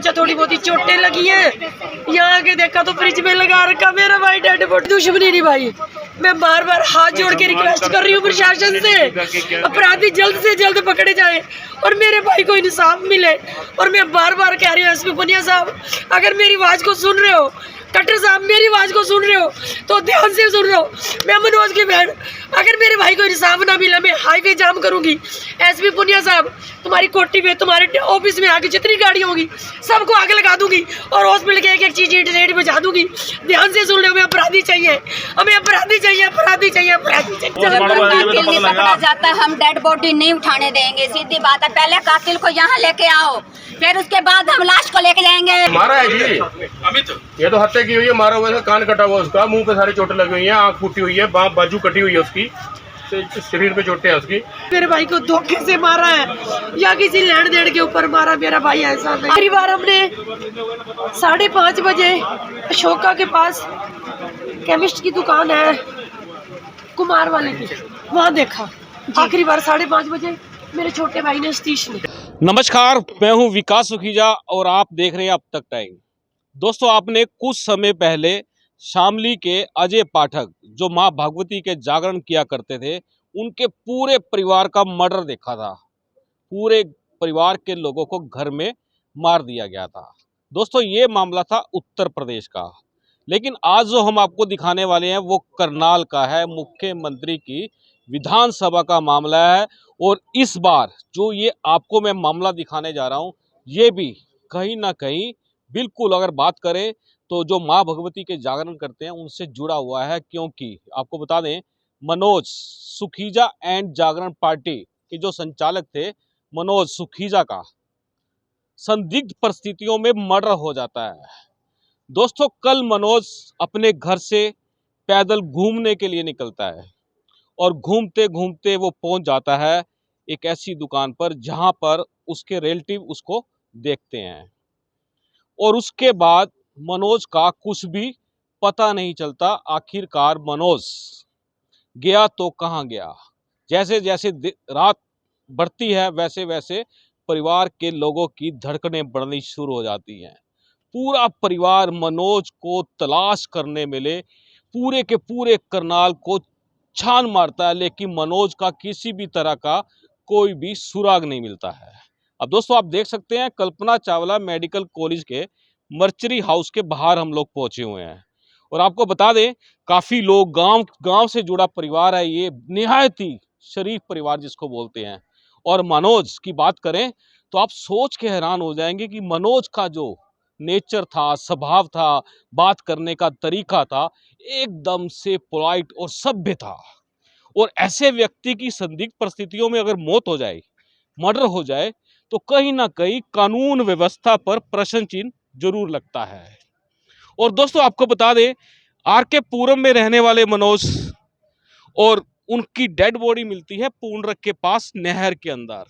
सोचा थोड़ी बहुत ही चोटें लगी हैं, यहाँ आके देखा तो फ्रिज में लगा रखा मेरा भाई डेड बॉडी। दुश्मनी नहीं भाई, मैं बार बार हाथ जोड़ के रिक्वेस्ट कर रही हूँ प्रशासन से, अपराधी जल्द से जल्द पकड़े जाए और मेरे भाई को इंसाफ मिले। और मैं बार बार कह रही हूँ एसपी पुनिया साहब, अगर मेरी आवाज को सुन रहे हो, कटर साहब मेरी आवाज को सुन रहे हो तो ध्यान से सुन रहे हो। मैं मनोज की बहन, अगर मेरे भाई को इंसाफ ना मिला मैं हाईवे जाम करूंगी। एसपी पुनिया साहब, तुम्हारी कोठी में, तुम्हारे ऑफिस में आगे जितनी गाड़ी होगी सबको आग लगा दूंगी और हॉस्पिटल के एक एक चीज रेट बजा दूंगी। ध्यान से सुन लो, हमें अपराधी चाहिए, हमें अपराधी चाहिए, अपराधी चाहिए, अपराधी चाहिए। जब तक कातिल नहीं पकड़ा जाता हम डेड बॉडी नहीं उठाने देंगे, सीधी बात है। पहले कातिल को यहाँ लेके आओ, फिर उसके बाद हम लाश को लेके जाएंगे। मारा है जी अमित, ये तो हत्या की हुई है, मारा हुआ है, कान कटा हुआ उसका, मुंह पे सारी चोटें लगी हुई हैं, आंख फूटी हुई है, बाजू कटी हुई है उसकी, शरीर पे चोटें हैं उसकी। मेरे भाई को धोखे से मारा है या किसी लेन देन के ऊपर मारा मेरा भाई, ऐसा नहीं। पहली बार हमने 5:30 बजे अशोका के पास केमिस्ट की दुकान है कुमार वाले की, वहाँ देखा आखिरी बार 5:30 बजे मेरे छोटे भाई ने, सतीश ने। नमस्कार, मैं हूं विकास सुखीजा और आप देख रहे हैं अब तक टाइम। दोस्तों, आपने कुछ समय पहले शामली के अजय पाठक, जो मां भगवती के जागरण किया करते थे, उनके पूरे परिवार का मर्डर देखा था। पूरे परिवार के लोगों को घर में मार दिया गया था। दोस्तों, ये मामला था उत्तर प्रदेश का, लेकिन आज जो हम आपको दिखाने वाले हैं वो करनाल का है। मुख्यमंत्री की विधानसभा का मामला है और इस बार जो ये आपको मैं मामला दिखाने जा रहा हूँ, ये भी कहीं ना कहीं बिल्कुल, अगर बात करें तो जो माँ भगवती के जागरण करते हैं उनसे जुड़ा हुआ है। क्योंकि आपको बता दें, Manoj Sukhija and Jagran party के जो संचालक थे, मनोज सुखीजा का संदिग्ध परिस्थितियों में मर्डर हो जाता है। दोस्तों, कल मनोज अपने घर से पैदल घूमने के लिए निकलता है और घूमते घूमते वो पहुंच जाता है एक ऐसी दुकान पर जहां पर उसके रिलेटिव उसको देखते हैं और उसके बाद मनोज का कुछ भी पता नहीं चलता। आखिरकार मनोज गया तो कहां गया। जैसे जैसे रात बढ़ती है वैसे वैसे परिवार के लोगों की धड़कनें बढ़नी शुरू हो जाती हैं। पूरा परिवार मनोज को तलाश करने मिले, पूरे के पूरे करनाल को छान मारता है, लेकिन मनोज का किसी भी तरह का कोई भी सुराग नहीं मिलता है। अब दोस्तों, आप देख सकते हैं कल्पना चावला मेडिकल कॉलेज के मर्चरी हाउस के बाहर हम लोग पहुंचे हुए हैं और आपको बता दें, काफी लोग, गांव से जुड़ा परिवार है ये, निहायत ही शरीफ परिवार जिसको बोलते हैं। और मनोज की बात करें तो आप सोच के हैरान हो जाएंगे कि मनोज का जो नेचर था, स्वभाव था, बात करने का तरीका था, एकदम से पोलाइट और सभ्य था। और ऐसे व्यक्ति की संदिग्ध परिस्थितियों में अगर मौत हो जाए, मर्डर हो जाए, तो कहीं ना कहीं कानून व्यवस्था पर प्रश्न चिन्ह जरूर लगता है। और दोस्तों, आपको बता दें, आरके पुरम में रहने वाले मनोज और उनकी डेड बॉडी मिलती है पूर्णरक के पास नहर के अंदर।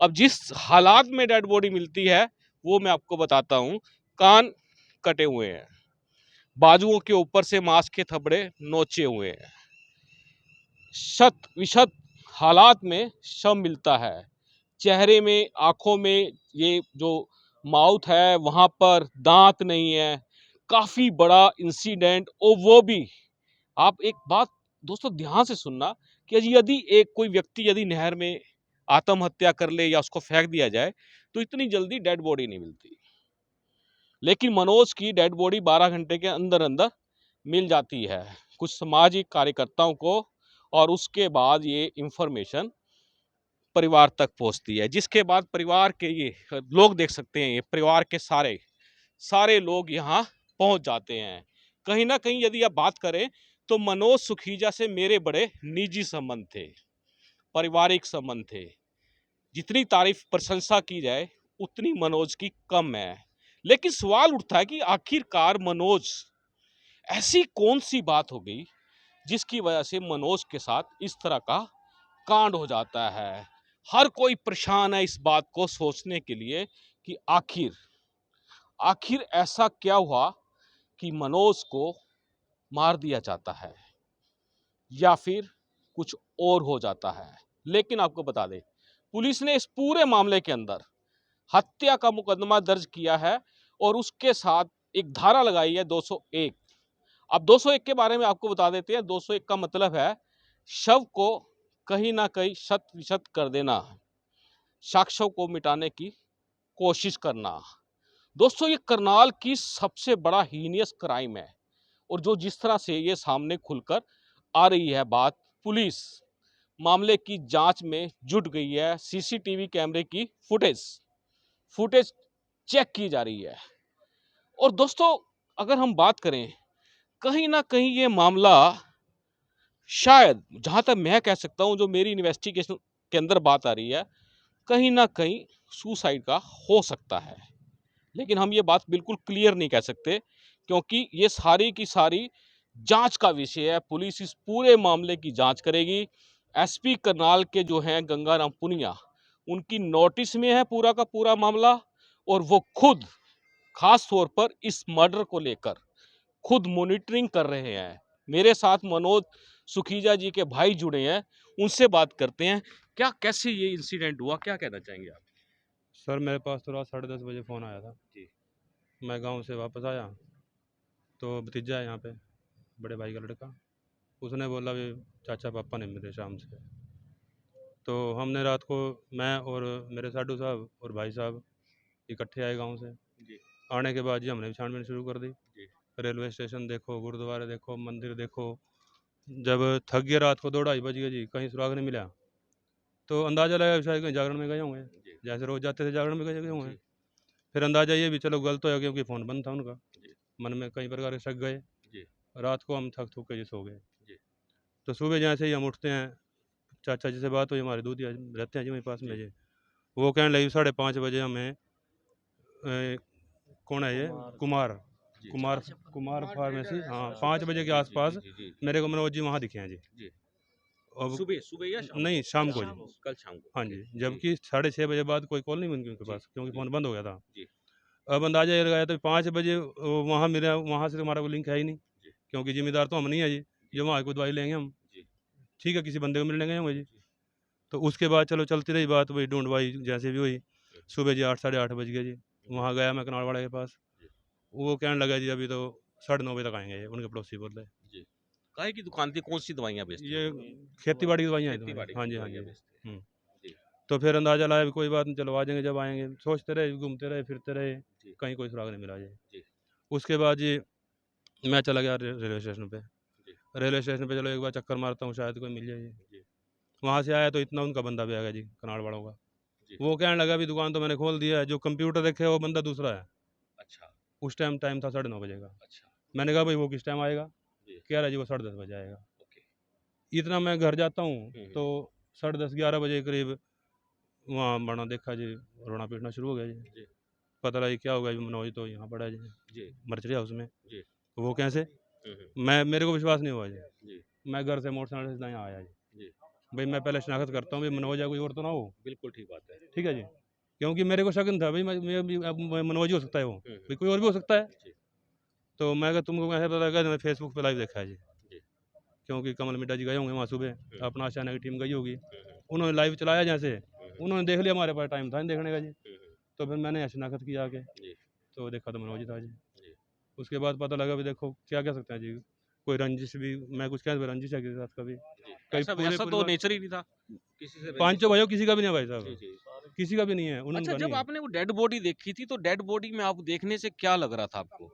अब जिस हालात में डेड बॉडी मिलती है वो मैं आपको बताता हूं। कान कटे हुए हैं, बाजुओं के ऊपर से मांस के थबड़े नोचे हुए हैं, शत विशत हालात में शव मिलता है। चेहरे में, आंखों में, ये जो माउथ है वहां पर दांत नहीं है। काफी बड़ा इंसिडेंट। और वो भी, आप एक बात दोस्तों ध्यान से सुनना, कि यदि एक कोई व्यक्ति यदि नहर में आत्महत्या कर ले या उसको फेंक दिया जाए तो इतनी जल्दी डेड बॉडी नहीं मिलती, लेकिन मनोज की डेड बॉडी 12 घंटे के अंदर अंदर मिल जाती है कुछ सामाजिक कार्यकर्ताओं को, और उसके बाद ये इंफॉर्मेशन परिवार तक पहुंचती है। जिसके बाद परिवार के ये लोग देख सकते हैं, ये परिवार के सारे लोग यहाँ पहुंच जाते हैं। कहीं ना कहीं यदि आप बात करें तो मनोज सुखीजा से मेरे बड़े निजी संबंध थे, पारिवारिक संबंध थे। जितनी तारीफ प्रशंसा की जाए उतनी मनोज की कम है। लेकिन सवाल उठता है कि आखिरकार मनोज, ऐसी कौन सी बात हो गई जिसकी वजह से मनोज के साथ इस तरह का कांड हो जाता है। हर कोई परेशान है इस बात को सोचने के लिए कि आखिर ऐसा क्या हुआ कि मनोज को मार दिया जाता है या फिर कुछ और हो जाता है। लेकिन आपको बता दें, पुलिस ने इस पूरे मामले के अंदर हत्या का मुकदमा दर्ज किया है और उसके साथ एक धारा लगाई है 201। अब 201 के बारे में आपको बता देते हैं। 201 का मतलब है शव को कहीं ना कहीं शत विशत कर देना, साक्ष्यों को मिटाने की कोशिश करना। दोस्तों, ये करनाल की सबसे बड़ा हीनियस क्राइम है और जो जिस तरह से ये सामने खुलकर आ रही है बात, पुलिस मामले की जांच में जुट गई है। सीसीटीवी कैमरे की फुटेज चेक की जा रही है। और दोस्तों, अगर हम बात करें, कहीं ना कहीं ये मामला शायद, जहां तक मैं कह सकता हूं, जो मेरी इन्वेस्टिगेशन के अंदर बात आ रही है, कहीं ना कहीं सुसाइड का हो सकता है। लेकिन हम ये बात बिल्कुल क्लियर नहीं कह सकते क्योंकि ये सारी की सारी जांच का विषय है। पुलिस इस पूरे मामले की जांच करेगी। एसपी करनाल के जो हैं गंगाराम पुनिया, उनकी नोटिस में है पूरा का पूरा मामला और वो खुद खास तौर पर इस मर्डर को लेकर खुद मॉनिटरिंग कर रहे हैं। मेरे साथ मनोज सुखीजा जी के भाई जुड़े हैं, उनसे बात करते हैं। क्या, कैसे ये इंसिडेंट हुआ, क्या कहना चाहेंगे आप? सर मेरे पास तो रात 10:30 बजे फ़ोन आया था जी। मैं गांव से वापस आया तो भतीजा है यहाँ पे, बड़े भाई का लड़का, उसने बोला भी चाचा पापा नहीं मिले शाम से। तो हमने रात को, मैं और मेरे साडू साहब और भाई साहब इकट्ठे आए गांव से। जी। आने के बाद जी हमने छानबीन शुरू कर दी। जी। रेलवे स्टेशन देखो, गुरुद्वारे देखो, मंदिर देखो। जब थक गया, रात को 2-2:30 बज गए जी, कहीं सुराग नहीं मिला। तो अंदाज़ा लगा शायद कहीं जागरण में गए होंगे, जैसे रोज़ जाते थे जागरण में गए होंगे। फिर अंदाज़ा ये भी चलो गलत हो, क्योंकि फ़ोन बंद था उनका। मन में कई प्रकार के शक गए। रात को हम थक थक के जी सो गए। तो सुबह जैसे ही हम उठते हैं, चाचा जी से बात हुई, हमारे दूध रहते हैं जी वहीं पास में जी। वो कहने लगी 5:30 बजे हमें कौन है ये कुमार फार्मेसी, हाँ, 5 बजे के आसपास मेरे को मनोज जी वहाँ दिखे हैं जी। अब सुबह या शाम? नहीं, शाम को जी, कल शाम को। हाँ जी। जबकि 6:30 बजे बाद कोई कॉल नहीं हुई उनके पास, क्योंकि फ़ोन बंद हो गया था। जी। अब अंदाज़ा ये लगाया तो 5 बजे वहाँ मिला, वहाँ से हमारा कोई लिंक है ही नहीं, क्योंकि ज़िम्मेदार तो हम नहीं है जी, जो वहाँ कोई दवाई लेंगे हम। ठीक है, किसी बंदे को मिलने गए होंगे जी। तो उसके बाद चलो चलती रही बात, वही ढूंढवाई जैसे भी हुई। सुबह जी 8 साढ़े 8 बज गए जी। वहाँ गया मैं कनाड़वाड़ा के पास। वो कहने लगा जी अभी तो 9:30 बजे तक आएंगे, उनके पड़ोसी बोल रहे। काहे की दुकान थी, कौन सी दवाइयाँ बेचते ये हो? खेती बाड़ी की दवाइयाँ हैं खेती-बाड़ी तुम्हारी। हाँ की जी, हाँ दवाइयाँ जी। बेचते हैं। जी। तो फिर अंदाज़ा लाया भी कोई बात नहीं, चलो आ जाएंगे जब आएंगे। सोचते रहे, घूमते रहे, फिरते रहे, जी। कहीं कोई सुराग नहीं मिला जी। जी। उसके बाद जी मैं चला गया रेलवे स्टेशन पे। जी। रेलवे स्टेशन पे चलो एक बार चक्कर मारता हूँ, शायद कोई मिल जाए जी। जी। वहाँ से आया तो इतना उनका बंदा भी आ गया जी, कनाड़ वालों का। जी। वो कहने लगा भी दुकान तो मैंने खोल दिया है, जो कंप्यूटर देखे वो बंदा दूसरा है। अच्छा। उस टाइम था 9:30 बजे का। अच्छा। मैंने कहा भाई वो किस टाइम आएगा? जी। कह रहा जी वो 10:30 बजे आएगा। ओके। इतना मैं घर जाता हूँ हम्म। तो 10:30-11 बजे के करीब वहाँ बना देखा जी, रोना पीटना शुरू हो गया जी। जी। पता लगा क्या होगा जी, मनोज तो यहाँ पड़ा है जी, जी। मर्चरी हाउस में। जी। वो कैसे? मेरे को विश्वास नहीं हुआ जी। जी। मैं घर से मोटरसाइकिल से यहाँ आया जी। जी। भाई मैं पहले शनाख्त करता हूँ, भाई मनोज है, कोई और तो ना हो। बिल्कुल ठीक बात है। ठीक है जी, क्योंकि मेरे को शक नहीं था भाई मैं मनोज ही हो सकता है, वो भाई कोई और भी हो सकता है। जी। तो मैं कहा तुमको कैसे पता लगा? मैंने फेसबुक पे लाइव देखा है जी, जी। क्योंकि कमल मिड्डा जी गए होंगे वहाँ सुबह, अपना आशियाना की टीम गई होगी, उन्होंने लाइव चलाया जैसे, उन्होंने देख लिया, हमारे पास टाइम था नहीं देखने का जी। तो फिर मैंने शनाख्त किया आके, तो देखा तो मनोज था जी। उसके बाद पता लगा भी देखो क्या कह सकते हैं जी, कोई रंजिश भी, मैं कुछ कह रंजिश है किसी के साथ कभी, ऐसा तो नेचर ही नहीं था किसी से। पांचों भाइयों किसी का भी नहीं है भाई साहब, जी। किसी का भी नहीं है। उन्होंने अच्छा, जब आपने वो डेड बॉडी देखी थी तो डेड बॉडी में आप देखने से क्या लग रहा था आपको?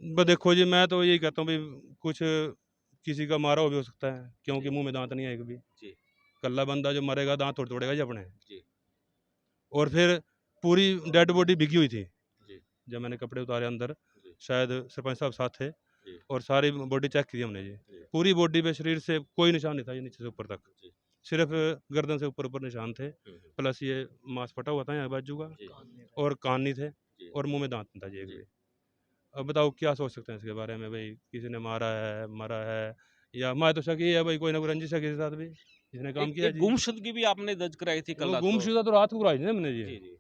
बस देखो जी, मैं तो यही कहता हूँ भाई कुछ किसी का मारा हो भी हो सकता है, क्योंकि मुंह में दांत नहीं है एक भी। कल्ला बंदा जो मरेगा दांत तोड़ेगा जी अपने। और फिर पूरी डेड बॉडी भिगी हुई थी। जब मैंने कपड़े उतारे अंदर, शायद सरपंच साहब साथ थे, और सारी बॉडी चेक की हमने जी। पूरी बॉडी पे शरीर से कोई निशान नहीं था, ये नीचे से ऊपर तक, सिर्फ गर्दन से ऊपर ऊपर निशान थे, प्लस ये मांस फटा हुआ था यहाँ बाजू का, और कान नहीं थे, और मुंह में दांत नहीं था जी एक भी। अब बताओ क्या सोच सकते हैं इसके बारे में, भाई किसी ने मारा है, मरा है, या मैं तो शक ही है भाई कोई ना कोई रंजिश है किसी के साथ भी, जिसने काम किया जी। गुमशुदगी भी आपने दर्ज कराई थी कल रात को? गुमशुदा तो रात को कराई थी ना मैंने जी। जी।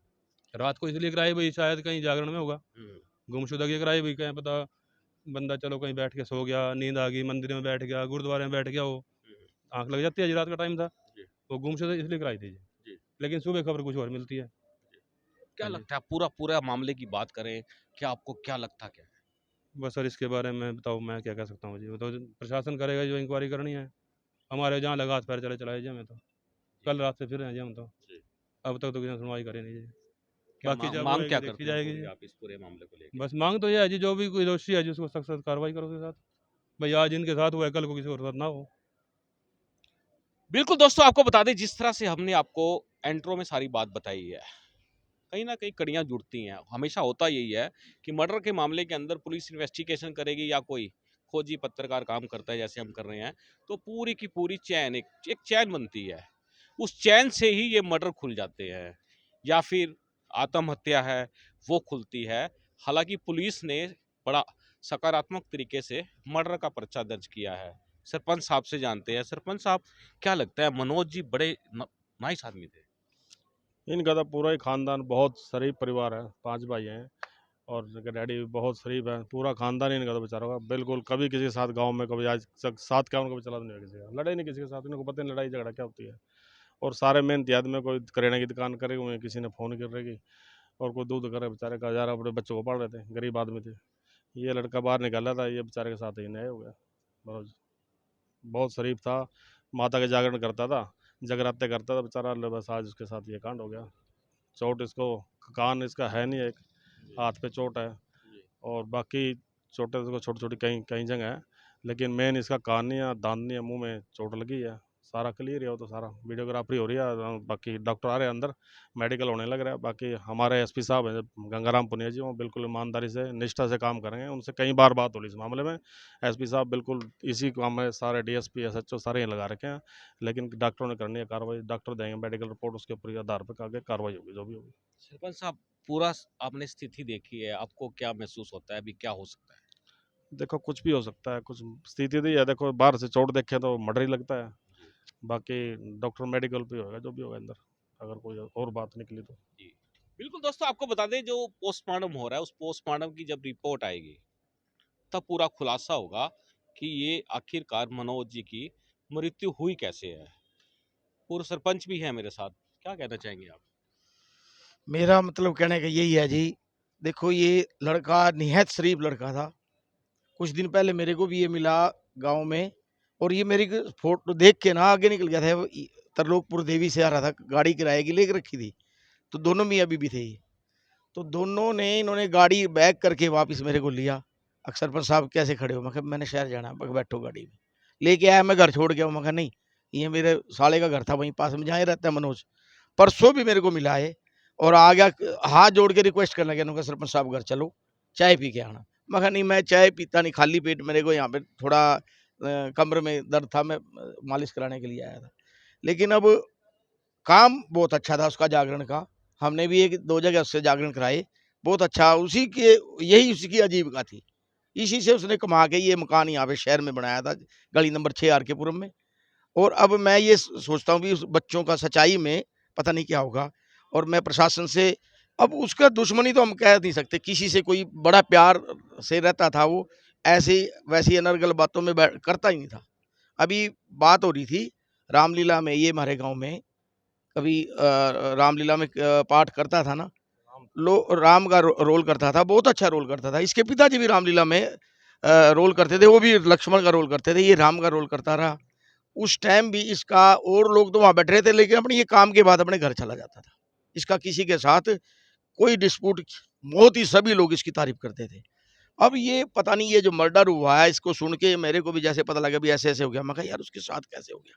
रात को इसलिए कराई भाई शायद कहीं जागरण में होगा, गुमशुदा कराई भाई, कहीं पता बंदा चलो कहीं बैठ के सो गया, नींद आ गई, मंदिर में बैठ गया, गुरुद्वारे में बैठ गया, वो आंख लग जाती है जी, रात का टाइम था, वो गुमशुदा इसलिए कराई थी जी। लेकिन सुबह खबर कुछ और मिलती है। क्या हाँ जी। लगता है पूरा पूरा मामले की बात करें, क्या आपको क्या लगता क्या है? बस सर इसके बारे में बताओ मैं क्या कह सकता हूँ जी, वो तो प्रशासन करेगा जो इंक्वायरी करनी है। हमारे जहाँ लगा हाथ पैर चले चलाए जी हमें तो। कल रात से फिर हैं जी हम तो। जी। अब तक तो किसी ने सुनवाई करी नहीं जी। क्या बाकी जब मांग होएगी क्या देखी करते हैं जाएगी पूरी जी। आप इस पूरे मामले को लेके? बस मांग तो ये है जी, जो भी कोई दोषी है जी उसको सख्त सख्त कार्रवाई करो उसके साथ। भाई आज इनके साथ हुआ है, कल को किसी और के साथ ना हो। बिल्कुल दोस्तों, आपको बता दें जिस तरह से हमने आपको इंट्रो में सारी बात बताई है, कहीं ना कहीं कड़ियां जुड़ती हैं। हमेशा होता यही है कि मर्डर के मामले के अंदर पुलिस इन्वेस्टिगेशन करेगी या कोई खोजी पत्रकार काम करता है जैसे हम कर रहे हैं, तो पूरी की पूरी चैन एक चैन बनती है। उस चैन से ही ये मर्डर खुल जाते हैं या फिर आत्महत्या है वो खुलती है। हालांकि पुलिस ने बड़ा सकारात्मक तरीके से मर्डर का पर्चा दर्ज किया है। सरपंच साहब से जानते हैं। सरपंच साहब, क्या लगता है मनोज जी बड़े नाइस आदमी थे? इनका तो पूरा ही खानदान बहुत शरीफ परिवार है, 5 भाई हैं और इनके डैडी भी बहुत शरीफ है। पूरा खानदान ही इनका तो बेचारा का बिल्कुल कभी किसी के साथ गाँव में कभी आज तक साथ क्या उनका भी चला तो नहीं है किसी का, लड़े नहीं किसी के साथ, इनको पता नहीं लड़ाई झगड़ा क्या होती है। और सारे मेहनती आदमी, कोई किराने की दुकान करे हुए हैं, किसी ने फ़ोन कर रहेगी और कोई दूध करे बेचारे का, यार अपने बच्चों को पढ़ रहे थे, गरीब आदमी थे। ये लड़का बाहर निकाला था, ये बेचारे के साथ ही न्याय हो गया। बहुत बहुत शरीफ था, माता के जागरण करता था, जगराते करता था बेचारा, बस आज उसके साथ ये कांड हो गया। चोट इसको, कान इसका है नहीं, एक हाथ पे चोट है और बाकी चोटें तो छोटी छोटी कहीं कहीं जगह है, लेकिन मेन इसका कान नहीं है, दांत नहीं है, मुंह में चोट लगी है। सारा क्लियर है, वो तो सारा वीडियोग्राफी हो रही है, बाकी डॉक्टर आ रहे हैं अंदर, मेडिकल होने लग रहा है। बाकी हमारे एसपी साहब हैं गंगाराम पुनिया जी, वो बिल्कुल ईमानदारी से निष्ठा से काम करेंगे। उनसे कई बार बात हो रही इस मामले में, एसपी साहब बिल्कुल इसी काम में, सारे डीएसपी एसएचओ सारे यहाँ लगा रखे हैं, लेकिन डॉक्टरों ने करनी है कार्रवाई, डॉक्टर देंगे मेडिकल रिपोर्ट, उसके ऊपर आधार पर आगे कार्रवाई होगी जो भी होगी। सरपंच साहब, पूरा आपने स्थिति देखी है, आपको क्या महसूस होता है, अभी क्या हो सकता है? देखो कुछ भी हो सकता है, कुछ स्थिति दी है, देखो बाहर से चोट देखे तो मर्डर ही लगता है, बाकी डॉक्टर मेडिकल पे होगा जो भी होगा अंदर, अगर कोई और बात निकली तो। जी, बिल्कुल दोस्तों, आपको बता दें जो पोस्टमार्टम हो रहा है, उस पोस्टमार्टम की जब रिपोर्ट आएगी तब पूरा खुलासा होगा कि ये आखिरकार मनोज जी की मृत्यु हुई कैसे है। पूर्व सरपंच भी है मेरे साथ, क्या कहना चाहेंगे आप? मेरा मतलब कहने का यही है जी, देखो ये लड़का निहायत शरीफ लड़का था। कुछ दिन पहले मेरे को भी ये मिला गाँव में, और ये मेरी फ़ोटो देख के ना आगे निकल गया था। वो त्रिलोकपुर देवी से आ रहा था, गाड़ी किराए की लेके रखी थी, तो दोनों मियाँ बीवी थे ये। तो दोनों ने, इन्होंने गाड़ी बैक करके वापस मेरे को लिया। सरपंच साहब कैसे खड़े हो? मैं कहा मैंने शहर जाना है। मैं कहा बैठो गाड़ी में। लेके आया, मैं घर छोड़ गया। मैं कहा नहीं, ये मेरे साले का घर था वहीं पास में जहाँ ही रहता है मनोज। परसों भी मेरे को मिला है और आ गया, हाथ जोड़ के रिक्वेस्ट करने लगा। उन्होंने कहा सरपंच साहब घर चलो, चाय पी के आना। मैं कहा नहीं, मैं चाय पीता नहीं, खाली पेट मेरे को यहाँ पे थोड़ा कमर में दर्द था, मैं मालिश कराने के लिए आया था। लेकिन अब काम बहुत अच्छा था उसका, जागरण का। हमने भी 1-2 जगह उससे जागरण कराए, बहुत अच्छा। उसी के, यही उसकी आजीविका थी। इसी से उसने कमा के ये मकान यहाँ पे शहर में बनाया था, गली नंबर 6 आर.के.पुरम में। और अब मैं ये सोचता हूँ भी उस बच्चों का सच्चाई में पता नहीं क्या होगा। और मैं प्रशासन से, अब उसका दुश्मनी तो हम कह नहीं सकते, किसी से कोई बड़ा प्यार से रहता था वो, ऐसी वैसी अनर्गल बातों में करता ही नहीं था। अभी बात हो रही थी रामलीला में, ये हमारे गांव में कभी रामलीला में पाठ करता था ना, राम का रोल करता था, बहुत अच्छा रोल करता था। इसके पिताजी भी रामलीला में रोल करते थे, वो भी लक्ष्मण का रोल करते थे, ये राम का रोल करता रहा। उस टाइम भी इसका, और लोग तो वहाँ बैठ रहे थे, लेकिन अपने ये काम के बाद अपने घर चला जाता था। इसका किसी के साथ कोई डिस्प्यूट, बहुत ही सभी लोग इसकी तारीफ करते थे। अब ये पता नहीं, ये जो मर्डर हुआ है, इसको सुन के मेरे को भी जैसे पता लगा भी ऐसे ऐसे हो गया। मैं कहा यार उसके साथ कैसे हो गया?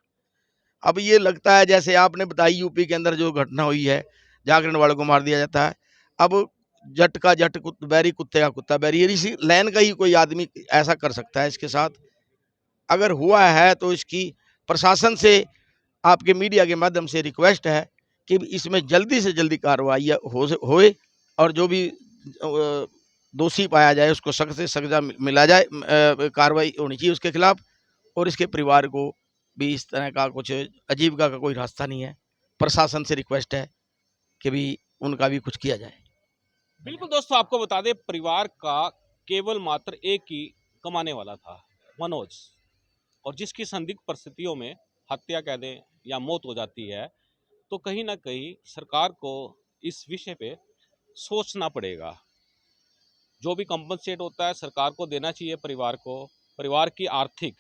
अब ये लगता है जैसे आपने बताई यूपी के अंदर जो घटना हुई है, जागरण वालों को मार दिया जाता है। अब जट का जट, बैरी कुत्ते का कुत्ता बैरी, इसी लाइन का ही कोई आदमी ऐसा कर सकता है इसके साथ। अगर हुआ है तो इसकी प्रशासन से, आपके मीडिया के माध्यम से रिक्वेस्ट है कि इसमें जल्दी से जल्दी कार्रवाई होए और जो भी दोषी पाया जाए उसको सख्त से सजा मिला जाए, कार्रवाई होनी चाहिए उसके खिलाफ। और इसके परिवार को भी इस तरह का कुछ आजीविका का कोई रास्ता नहीं है, प्रशासन से रिक्वेस्ट है कि भी उनका भी कुछ किया जाए। बिल्कुल दोस्तों, आपको बता दें परिवार का केवल मात्र एक ही कमाने वाला था, मनोज, और जिसकी संदिग्ध परिस्थितियों में हत्या कह दें या मौत हो जाती है, तो कहीं ना कहीं सरकार को इस विषय पे सोचना पड़ेगा। जो भी कंपनसेट होता है सरकार को देना चाहिए, परिवार को, परिवार की आर्थिक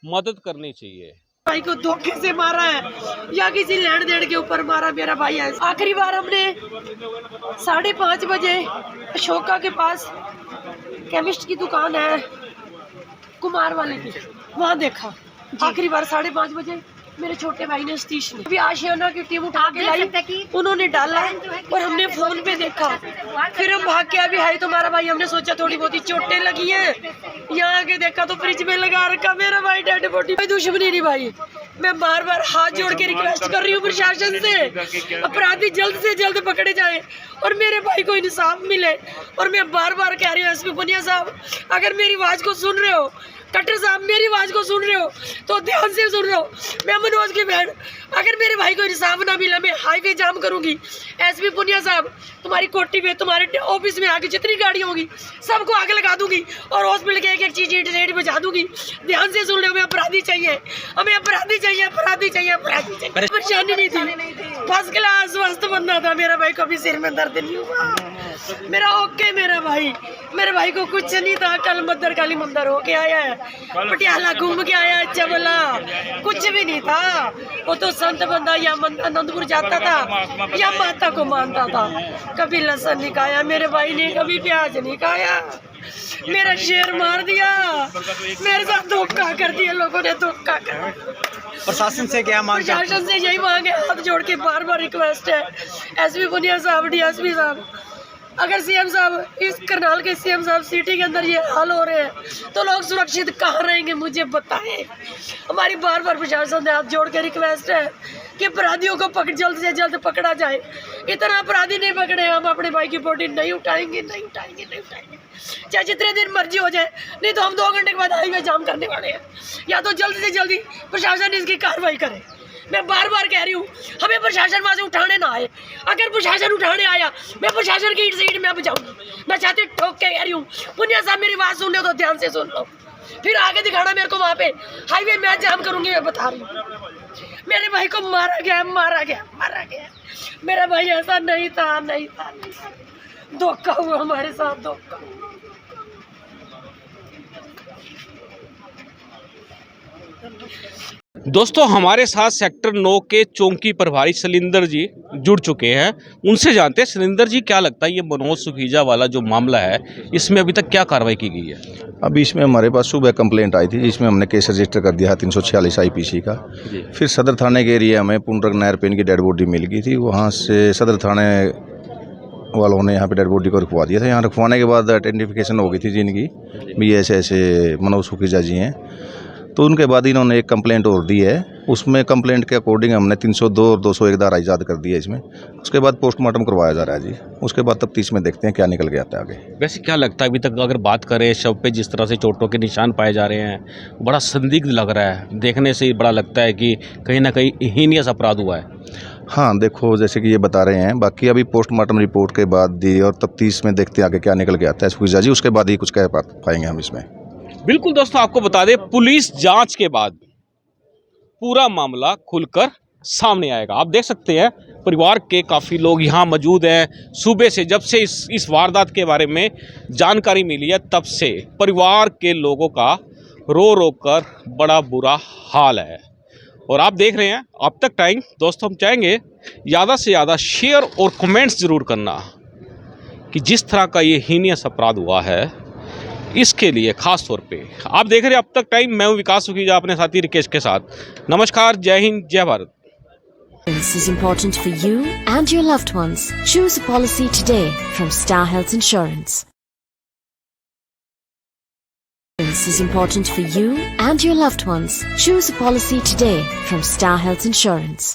मदद करनी चाहिए। भाई को धोखे से मारा है या किसी लेन देन के ऊपर मारा मेरा भाई है। आखिरी बार हमने 5:30 बजे अशोका के पास केमिस्ट की दुकान है कुमार वाले की, वहाँ देखा आखिरी बार 5:30 बजे। मेरे छोटे भाई ने सतीश ने अभी आशियाना की टीम उठा के लाई, उन्होंने डाला और हमने फोन पे देखा, फिर हम भाग के अभी है तुम्हारा भाई। हमने सोचा थोड़ी बहुत ही चोटें लगी हैं, यहाँ आके देखा तो फ्रिज में लगा रखा मेरा भाई डेड बॉडी। कोई दुश्मनी नहीं भाई, मैं बार बार हाथ जोड़ के रिक्वेस्ट कर रही हूँ प्रशासन से, अपराधी जल्द से जल्द पकड़े जाए और मेरे भाई को इंसाफ मिले। और मैं बार बार कह रही हूँ एसपी पुनिया साहब, अगर मेरी आवाज को सुन रहे हो, कट्टर साहब मेरी आवाज को सुन रहे हो तो ध्यान से सुन रहे हो। मैं मनोज की बहन, अगर मेरे भाई को इंसाफ ना मिला मैं हाईवे जाम करूंगी। एसपी पुनिया साहब, तुम्हारी कोठी में, तुम्हारे ऑफिस में आके जितनी गाड़ियां होंगी सबको आग लगा दूंगी और हॉस्पिटल के एक एक चीज रेट बजा दूंगी। ध्यान से सुन लो, हमें अपराधी चाहिए, हमें अपराधी चाहिए, अपराधी चाहिए, अपराधी चाहिए। परेशानी नहीं थी, फर्स्ट क्लास स्वस्थ बंदा था मेरा भाई, कभी सिर में दर्द नहीं हुआ मेरा। ओके मेरा भाई को कुछ नहीं था, कल मद्दर काली मंदिर हो के आया है, पटियाला घूम के आया, अच्छा बोला, कुछ भी नहीं था। वो तो संत बंदा या आनंदपुर जाता था या माता को मानता था, कभी लहसुन नहीं खाया मेरे भाई ने, कभी प्याज नहीं खाया। मेरा शेर मार दिया, मेरे साथ धोखा कर दिया लोगों ने, धोखा कर। प्रशासन से क्या मांग? प्रशासन से यही मांगे, हाथ जोड़ के बार बार रिक्वेस्ट है, एसपी पुनिया साहब, डीएसपी साहब, अगर सीएम साहब, इस करनाल के सीएम साहब सिटी के अंदर ये हाल हो रहे हैं तो लोग सुरक्षित कहाँ रहेंगे मुझे बताएं। हमारी बार बार प्रशासन से हाथ जोड़ के रिक्वेस्ट है कि अपराधियों को जल्द से जल्द पकड़ा जाए। इतना अपराधी नहीं पकड़े, हम अपने भाई की बॉडी नहीं उठाएंगे, नहीं उठाएंगे, नहीं उठाएंगे, चाहे जितने दिन मर्जी हो जाए। नहीं तो हम 2 घंटे के बाद हाईवे जाम करने वाले हैं। या तो जल्द से जल्दी प्रशासन इसकी कार्रवाई करे। मैं बार बार कह रही हूँ, हमें प्रशासन वहाँ से उठाने ना आए। अगर प्रशासन उठाने आया, मैं प्रशासन की ईंट से ईंट में बजाऊंगी। मैं चाहती ठोक के कह रही हूँ, पुनिया साहब मेरी बात सुन लो तो ध्यान से सुन लो, फिर आगे दिखाना मेरे को वहाँ पे हाईवे मैं जाम करूंगी। मैं बता रही हूँ, मेरे भाई को मारा गया, मारा गया, मारा गया। मेरा भाई ऐसा नहीं था, नहीं था, नहीं था। धोखा हुआ हमारे साथ, धोखा हुआ। दोस्तों हमारे साथ सेक्टर 9 के चौकी प्रभारी शैलेंद्र जी जुड़ चुके हैं, उनसे जानते हैं। शैलेंद्र जी, क्या लगता है ये मनोज सुखीजा वाला जो मामला है, इसमें अभी तक क्या कार्रवाई की गई है? अभी इसमें हमारे पास सुबह कंप्लेंट आई थी, जिसमें हमने केस रजिस्टर कर दिया है 346 IPC का। फिर सदर थाने के एरिया में पुंडरक नहर पे इनकी डेड बॉडी मिल गई थी। वहाँ से सदर थाने वालों ने यहाँ पे डेड बॉडी को रखवा दिया था। यहाँ रखवाने के बाद आइडेंटिफिकेशन हो गई थी जिनकी भी ऐसे ऐसे मनोज सुखीजा जी हैं। तो उनके बाद इन्होंने एक कंप्लेंट और दी है, उसमें कंप्लेंट के अकॉर्डिंग हमने 302 और 201 धारा ईजाद कर दी है इसमें। उसके बाद पोस्टमार्टम करवाया जा रहा है जी। उसके बाद तफ्तीश में देखते हैं क्या निकल के आता है आगे। वैसे क्या लगता है अभी तक अगर बात करें, शव पे जिस तरह से चोटों के निशान पाए जा रहे हैं, बड़ा संदिग्ध लग रहा है, देखने से ही बड़ा लगता है कि कहीं ना कहीं हीनियस अपराध हुआ है। हाँ देखो, जैसे कि ये बता रहे हैं, बाकी अभी पोस्टमार्टम रिपोर्ट के बाद दी और तफ्तीश में देखते हैं आगे क्या निकल के आता है सुखीजा जी। उसके बाद ही कुछ कह पाएंगे हम इसमें। बिल्कुल दोस्तों, आपको बता दें, पुलिस जांच के बाद पूरा मामला खुलकर सामने आएगा। आप देख सकते हैं परिवार के काफ़ी लोग यहाँ मौजूद हैं। सुबह से जब से इस वारदात के बारे में जानकारी मिली है, तब से परिवार के लोगों का रो रो कर बड़ा बुरा हाल है। और आप देख रहे हैं अब तक टाइम। दोस्तों हम चाहेंगे ज़्यादा से ज़्यादा शेयर और कमेंट्स ज़रूर करना कि जिस तरह का ये हीनियस अपराध हुआ है, इसके लिए खास तौर पे आप देख रहे हैं अब तक टाइम। मैं हूं विकास सुखीजा अपने साथी रिकेश के साथ। नमस्कार, जय हिंद, जय Bharat. This is important for you and your loved ones. Choose a policy today from Star Health Insurance. This is important for you and your loved ones. Choose a policy today from Star Health Insurance.